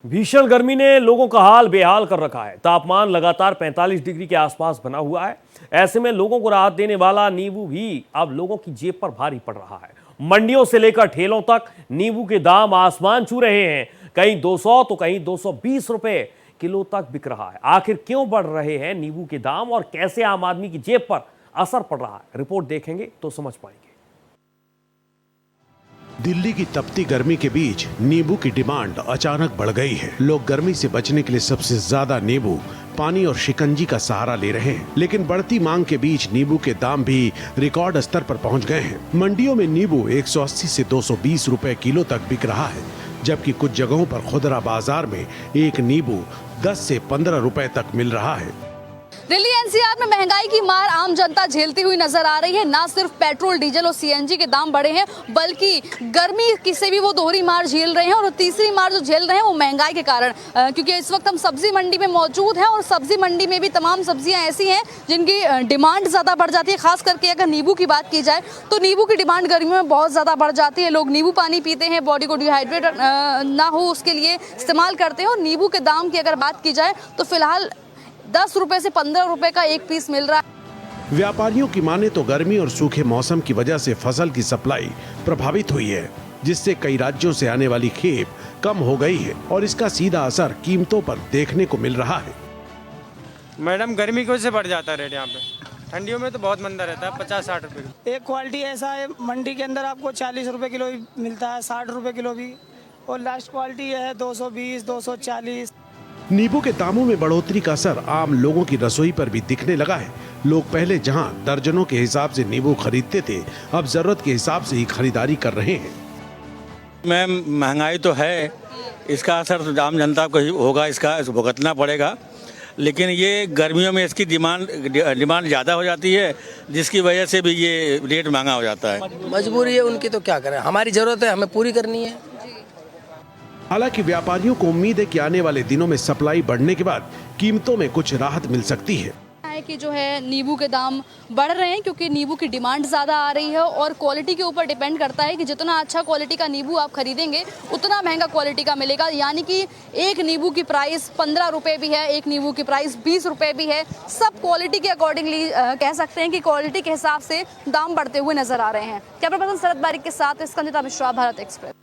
भीषण गर्मी ने लोगों का हाल बेहाल कर रखा है। तापमान लगातार 45 डिग्री के आसपास बना हुआ है। ऐसे में लोगों को राहत देने वाला नींबू भी अब लोगों की जेब पर भारी पड़ रहा है। मंडियों से लेकर ठेलों तक नींबू के दाम आसमान छू रहे हैं। कहीं 200 तो कहीं 220 रुपए किलो तक बिक रहा है। आखिर क्यों बढ़ रहे हैं नींबू के दाम और कैसे आम आदमी की जेब पर असर पड़ रहा है, रिपोर्ट देखेंगे तो समझ पाएंगे। दिल्ली की तपती गर्मी के बीच नींबू की डिमांड अचानक बढ़ गई है। लोग गर्मी से बचने के लिए सबसे ज्यादा नींबू, पानी और शिकंजी का सहारा ले रहे हैं। लेकिन बढ़ती मांग के बीच नींबू के दाम भी रिकॉर्ड स्तर पर पहुंच गए हैं। मंडियों में नींबू 180 से 220 रुपए किलो तक बिक रहा है, जबकि कुछ जगहों पर खुदरा बाजार में एक नींबू 10 से 15 रुपए तक मिल रहा है। दिल्ली एनसीआर में महंगाई की मार आम जनता झेलती हुई नजर आ रही है। ना सिर्फ पेट्रोल, डीजल और सीएनजी के दाम बढ़े हैं, बल्कि गर्मी की से भी वो दोहरी मार झेल रहे हैं। और तीसरी मार जो झेल रहे हैं वो महंगाई के कारण, क्योंकि इस वक्त हम सब्जी मंडी में मौजूद हैं और सब्जी मंडी में भी तमाम सब्जियां ऐसी हैं जिनकी डिमांड ज़्यादा बढ़ जाती है। खास करके अगर नींबू की बात की जाए तो नींबू की डिमांड गर्मियों में बहुत ज़्यादा बढ़ जाती है। लोग नींबू पानी पीते हैं, बॉडी को डिहाइड्रेट ना हो उसके लिए इस्तेमाल करते हैं। और नींबू के दाम की अगर बात की जाए तो फिलहाल 10 रुपए से 15 रुपए का एक पीस मिल रहा है। व्यापारियों की माने तो गर्मी और सूखे मौसम की वजह से फसल की सप्लाई प्रभावित हुई है, जिससे कई राज्यों से आने वाली खेप कम हो गई है और इसका सीधा असर कीमतों पर देखने को मिल रहा है। मैडम, गर्मी की वजह से बढ़ जाता है रेट यहाँ पे। ठंडियों में तो बहुत मंदा रहता है, 50-60 रुपए। एक क्वालिटी ऐसा है मंडी के अंदर आपको 40 रुपए किलो भी मिलता है, 60 रुपए किलो भी, और लास्ट क्वालिटी है 220, 240। नींबू के दामों में बढ़ोतरी का असर आम लोगों की रसोई पर भी दिखने लगा है। लोग पहले जहां दर्जनों के हिसाब से नींबू खरीदते थे, अब जरूरत के हिसाब से ही खरीदारी कर रहे हैं। मैम, महंगाई तो है, इसका असर आम जनता को ही होगा, इसका भुगतना पड़ेगा। लेकिन ये गर्मियों में इसकी डिमांड ज़्यादा हो जाती है, जिसकी वजह से भी ये रेट महंगा हो जाता है। मजबूरी है उनकी, तो क्या करें, हमारी ज़रूरत है, हमें पूरी करनी है। हालांकि व्यापारियों को उम्मीद है कि आने वाले दिनों में सप्लाई बढ़ने के बाद कीमतों में कुछ राहत मिल सकती है। कि जो है नींबू के दाम बढ़ रहे हैं क्योंकि नींबू की डिमांड ज़्यादा आ रही है और क्वालिटी के ऊपर डिपेंड करता है कि जितना अच्छा क्वालिटी का नींबू आप खरीदेंगे उतना महंगा क्वालिटी का मिलेगा। यानी कि एक नींबू की प्राइस 15 रुपये भी है, एक नींबू की प्राइस 20 रुपये भी है। सब क्वालिटी के अकॉर्डिंगली कह सकते हैं कि क्वालिटी के हिसाब से दाम बढ़ते हुए नजर आ रहे हैं। कैमरा पर्सन शरद बारिक के साथ स्कंदिता मिश्रा, भारत एक्सप्रेस।